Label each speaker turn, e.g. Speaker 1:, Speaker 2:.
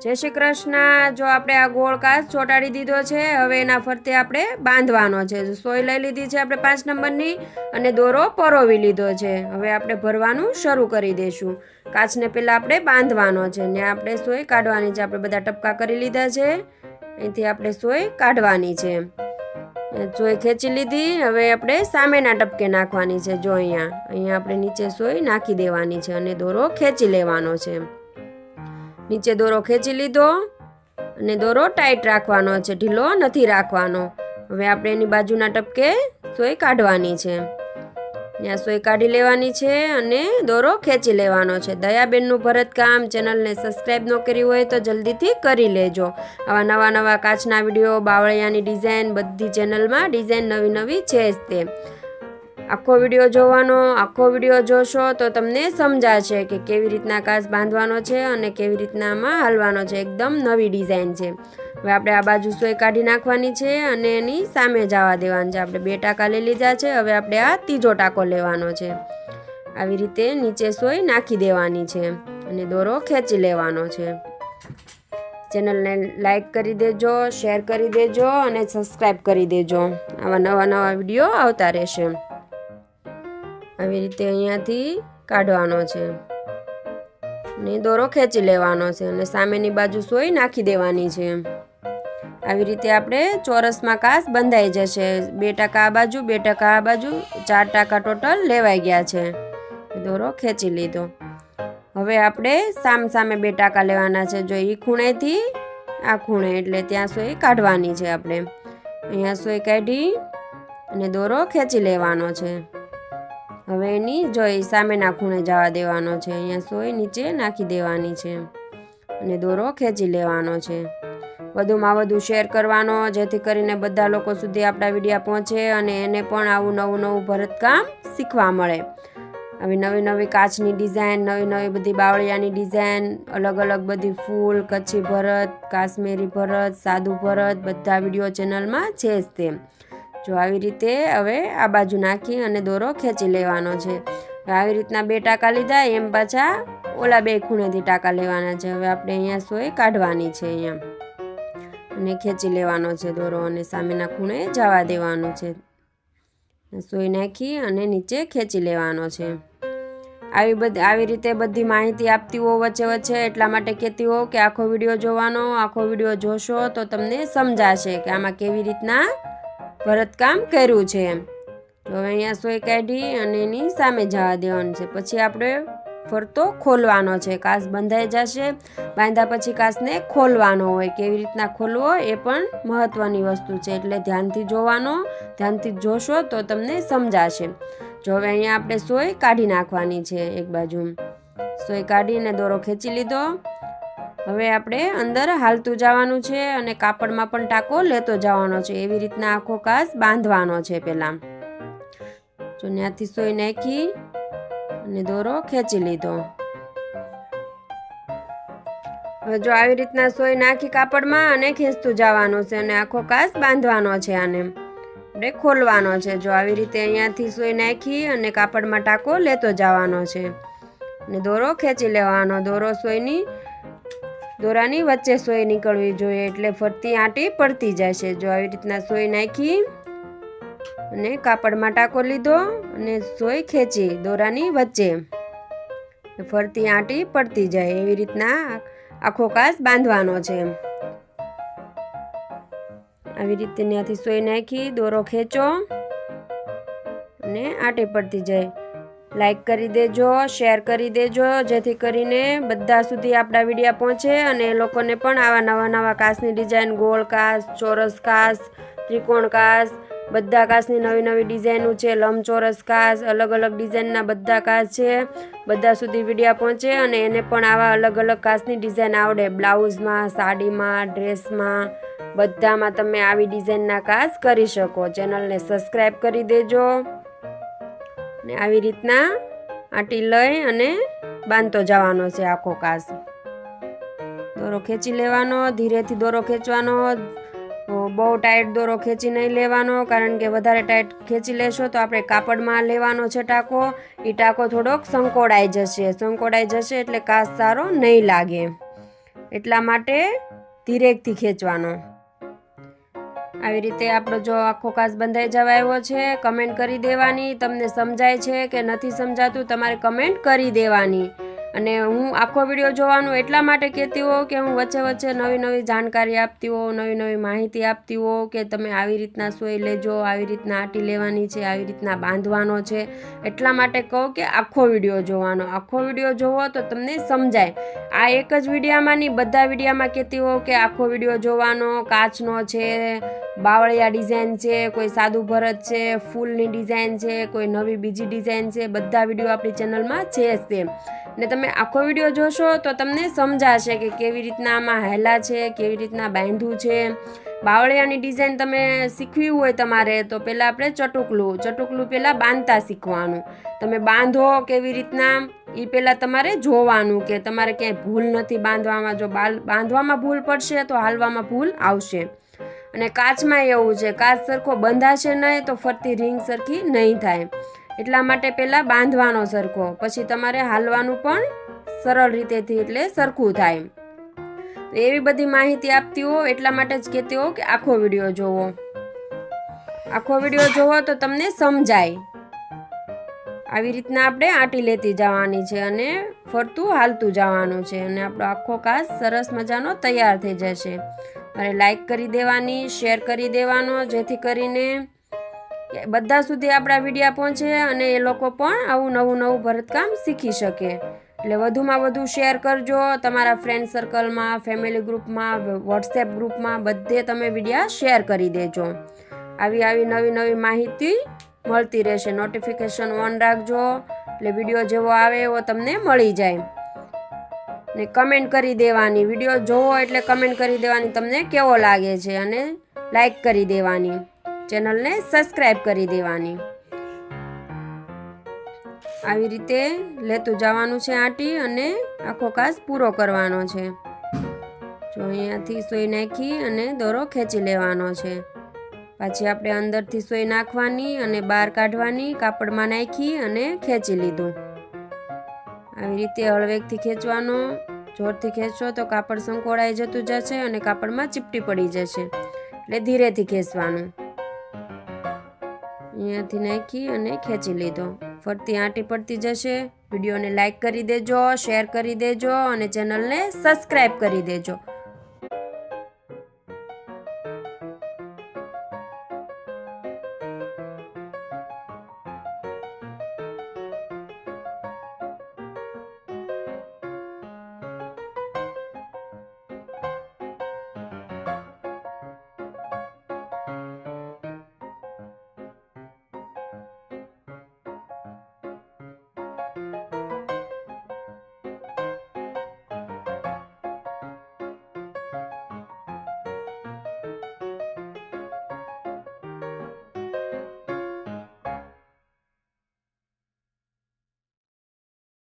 Speaker 1: जय श्री कृष्ण। जो आपणे आ गोल काच ચોટાડી દીધો છે। હવે એના ફરતે આપણે બાંધવાનો છે। સોય લઈ લીધી છે આપણે 5 નંબરની અને દોરો પરોવી લીધો છે। હવે આપણે ભરવાનું શરૂ કરી દઈશું। કાચને પહેલા આપણે બાંધવાનો છે ને આપણે સોય કાઢવાની છે। આપણે બધા ટપકા કરી લીધા છે। અહીંથી આપણે સોય કાઢવાની છે। સોય ખેંચી લીધી। હવે આપણે સામેના ટપકે નાખવાની છે। જો અહીંયા આપણે નીચે સોય નાખી દેવાની છે અને દોરો ખેંચી લેવાનો છે। નીચે દોરો ખેંચી લીધો અને દોરો ટાઈટ રાખવાનો છે, ઢીલો નથી રાખવાનો। હવે આપણે એની બાજુના ટપકે સોય કાઢવાની છે। ત્યાં સોય કાઢી લેવાની છે અને દોરો ખેંચી લેવાનો છે। દયાબેનનું ભરતકામ ચેનલને સબસ્ક્રાઈબ ન કરી હોય તો જલ્દીથી કરી લેજો। આવા નવા નવા કાચના વિડીયો, બાવળિયાની ડિઝાઇન બધી ચેનલમાં ડિઝાઇન નવી નવી છે જ તે। આખો વિડીયો જોવાનો, આખો વિડીયો જોશો તો તમને સમજાશે કે કેવી રીતના કાચ બાંધવાનો છે અને કેવી રીતના આમાં હાલવાનો છે। એકદમ નવી ડિઝાઇન છે। હવે આપણે આ બાજુ સોય કાઢી નાખવાની છે અને એની સામે જવા દેવાની છે। આપણે 2 ટાંકા લઈ લીધા છે। હવે આપણે આ ત્રીજો ટાંકો લેવાનો છે। આવી રીતે નીચે સોય નાખી દેવાની છે અને દોરો ખેંચી લેવાનો છે। ચેનલને લાઈક કરી દેજો, શેર કરી દેજો અને સબસ્ક્રાઈબ કરી દેજો। આવા નવા નવા વિડીયો આવતા રહેશે। આવી રીતે અહીંયાથી કાઢવાનો છે ને દોરો ખેંચી લેવાનો છે અને સામેની બાજુ સોય નાખી દેવાની છે। આવી રીતે આપણે ચોરસમાં કાચ બંધાઈ જશે। 2 ટાંકા આ બાજુ, 2 ટાંકા આ બાજુ, 4 ટાંકા ટોટલ લેવાઈ ગયા છે। દોરો ખેંચી લીધો। હવે આપણે સામે 2 ટાંકા લેવાના છે। જો એ ખૂણેથી આ ખૂણે એટલે ત્યાં સોય કાઢવાની છે। આપણે અહીંયા સોય કાઢી અને દોરો ખેંચી લેવાનો છે। હવે એની જોઈ સામેના ખૂણે જવા દેવાનો છે। અહીંયા સોય નીચે નાખી દેવાની છે અને દોરો ખેંચી લેવાનો છે। વધુમાં વધુ શેર કરવાનો જેથી કરીને બધા લોકો સુધી આપણા વિડીયો પહોંચે અને એને પણ આવું નવું ભરતકામ શીખવા મળે। આવી નવી નવી કાચની ડિઝાઇન, નવી નવી બધી બાવળિયાની ડિઝાઇન, અલગ અલગ બધી ફૂલ, કચ્છી ભરત, કાશ્મીરી ભરત, સાદું ભરત બધા વિડીયો ચેનલમાં છે જ તે। જો આવી રીતે હવે આ બાજુ નાખી અને દોરો ખેંચી લેવાનો છે। આવી રીતના 2 ટાંકા લીધા એમ પાછા ઓલા 2 ખૂણેથી ટાંકા લેવાના છે। હવે આપણે અહીંયા સોય કાઢવાની છે અહીંયા અને ખેંચી લેવાનો છે દોરો અને સામેના ખૂણે જવા દેવાનું છે। સોય નાખી અને નીચે ખેંચી લેવાનો છે। આવી રીતે બધી માહિતી આપતી હોઉં વચ્ચે વચ્ચે એટલા માટે કહેતી હોઉં કે આખો વિડીયો જોવાનો। આખો વિડીયો જોશો તો તમને સમજાશે કે આમાં કેવી રીતના ભરતકામ કર્યું છે। તો હવે અહીંયા સોય કાઢી અને એની સામે જવા દેવાનું છે। પછી આપણે ફરતો ખોલવાનો છે। કાચ બંધાઈ જશે। બાંધ્યા પછી કાચને ખોલવાનો હોય। કેવી રીતના ખોલવો એ પણ મહત્વની વસ્તુ છે એટલે ધ્યાનથી જોવાનો। ધ્યાનથી જોશો તો તમને સમજાશે। જો હવે અહીંયા આપણે સોય કાઢી નાખવાની છે। એક બાજુ સોય કાઢીને દોરો ખેંચી લીધો। હવે આપણે અંદર હાલતું જવાનું છે અને કાપડમાં પણ ટાંકો લેતો જવાનો છે। એવી રીતના આખો કાચ બાંધવાનો છે પહેલાં। જો ત્યાંથી સોય નાખી અને દોરો ખેંચી લીધો। હવે જો આવી રીતના સોય નાખી કાપડમાં અને ખેંચતું જવાનું છે અને આખો કાચ બાંધવાનો છે। આને આપણે ખોલવાનો છે। જો આવી રીતે અહીંયાથી સોય નાખી અને કાપડમાં ટાંકો લેતો જવાનો છે અને દોરો ખેંચી લેવાનો। દોરાની વચ્ચે સોય નીકળવી જોઈએ એટલે ફરતી આંટી પડતી જશે। જો આવી રીતના સોય નાખી અને કાપડમાં ટાંકો લીધો અને સોય ખેંચી દોરાની વચ્ચે ફરતી આંટી પડતી જાય એવી રીતના આખો કાચ બાંધવાનો છે। આવી રીતે ત્યાંથી સોય નાખી દોરો ખેંચો અને આંટી પડતી જાય। લાઈક કરી દેજો, શેર કરી દેજો જેથી કરીને બધા સુધી આપણા વિડીયો પહોંચે અને એ લોકોને પણ આવા નવા કાચની ડિઝાઇન, ગોળ કાચ, ચોરસ કાચ, ત્રિકોણ કાચ બધા કાચની નવી નવી ડિઝાઇનો છે। લંબચોરસ કાચ, અલગ અલગ ડિઝાઇનના બધા કાચ છે। બધા સુધી વિડીયો પહોંચે અને એને પણ આવા અલગ અલગ કાચની ડિઝાઇન આવડે। બ્લાઉઝમાં, સાડીમાં, ડ્રેસમાં બધામાં તમે આવી ડિઝાઇનના કાચ કરી શકો। ચેનલને સબસ્ક્રાઈબ કરી દેજો ને આવી રીતના આંટી લઈ અને બાંધતો જવાનો છે આખો કાચ। દોરો ખેંચી લેવાનો, ધીરેથી દોરો ખેંચવાનો। બહુ ટાઈટ દોરો ખેંચી નહીં લેવાનો કારણ કે વધારે ટાઈટ ખેંચી લેશો તો આપણે કાપડમાં લેવાનો છે ટાંકો। એ ટાંકો થોડોક સંકોડાઈ જશે એટલે કાચ સારો નહીં લાગે। એટલા માટે ધીરેકથી ખેંચવાનો. આવી રીતે આપણો જો આખો કાચ બંધાઈ જવા આવ્યો છે. કમેન્ટ કરી દેવાની, તમને સમજાય છે કે નથી સમજાતું તમારે કમેન્ટ કરી દેવાની. અને હું આખો વિડીયો જોવાનું એટલા માટે કહેતી હોઉં કે હું વચ્ચે વચ્ચે નવી નવી જાણકારી આપતી હોઉં, નવી નવી માહિતી આપતી હોઉં કે તમે આવી રીતના સોય લેજો, આવી રીતના આટી લેવાની છે, આવી રીતના બાંધવાનો છે. એટલા માટે કહું કે આખો વિડીયો જોવાનો. આખો વિડીયો જોવો તો તમને સમજાય. આ એક જ વિડીયામાં નહીં, બધા વિડીયામાં કહેતી હોઉં કે આખો વિડીયો જોવાનો. કાચનો છે, બાવળિયા ડિઝાઇન છે, કોઈ સાદું ભરત છે, ફૂલની ડિઝાઇન છે, કોઈ નવી બીજી ડિઝાઇન છે, બધા વિડીયો આપણી ચેનલમાં છે જ તે. ને તમે આખો વિડીયો જોશો તો તમને સમજાશે કે કેવી રીતના આમાં હેલા છે, કેવી રીતના બાંધવું છે. બાવળિયાની ડિઝાઇન તમે શીખવી હોય તમારે તો પહેલાં આપણે ચટુકલું પહેલાં બાંધતા શીખવાનું. તમે બાંધો કેવી રીતના એ પહેલાં તમારે જોવાનું કે તમારે ક્યાંય ભૂલ નથી બાંધવામાં. જો બાંધવામાં ભૂલ પડશે તો હાલવામાં ભૂલ આવશે. અને કાચમાં એવું છે, કાચ સરખો બંધાશે નહીં તો ફરતી રિંગ સરખી નહીં થાય. એટલા માટે પહેલાં બાંધવાનો સરખો, પછી તમારે હાલવાનું પણ સરળ રીતેથી એટલે સરખું થાય. તો એવી બધી માહિતી આપતી હો એટલા માટે જ કહેતી હો કે આખો વિડીયો જોવો. આખો વિડીયો જોવો તો તમને સમજાય. આવી રીતના આપણે આટી લેતી જવાની છે અને ફરતું હાલતું જવાનું છે અને આપણો આખો કાચ સરસ મજાનો તૈયાર થઈ જશે. અને લાઈક કરી દેવાની, શેર કરી દેવાનો, જેથી કરીને બધા સુધી આપણા વિડીયા પહોંચે અને એ લોકો પણ આવું નવું ભરતકામ શીખી શકે. એટલે વધુમાં વધુ શેર કરજો તમારા ફ્રેન્ડ સર્કલમાં, ફેમિલી ગ્રુપમાં, વોટ્સએપ ગ્રુપમાં, બધે તમે વિડીયા શેર કરી દેજો. આવી નવી માહિતી મળતી રહેશે. નોટિફિકેશન ઓન રાખજો એટલે વિડીયો જેવો આવે એવો તમને મળી જાય. ને કમેન્ટ કરી દેવાની, વિડીયો જોવો એટલે કમેન્ટ કરી દેવાની તમને કેવો લાગે છે અને લાઈક કરી દેવાની, ચેનલને સબસ્ક્રાઈબ કરી દેવાની. આવી રીતે લેતું જવાનું છે આટી અને આખો કાચ પૂરો કરવાનો છે. જો અહીંયાથી સોય નાખી અને દોરો ખેંચી લેવાનો છે. પાછી આપણે અંદરથી સોય નાખવાની અને બહાર કાઢવાની, કાપડમાં નાખી અને ખેંચી લીધું. આવી રીતે હળવેકથી ખેંચવાનો. જોરથી ખેંચો તો કાપડ સંકોળાઈ જતું જશે અને કાપડમાં ચીપટી પડી જશે. એટલે ધીરેથી ખેંચવાનું. અહીંયાથી નાખી અને ખેંચી લીધો. ફરતી આંટી પડતી જશે. વિડીયોને લાઈક કરી દેજો, શેર કરી દેજો અને ચેનલને સબસ્ક્રાઈબ કરી દેજો.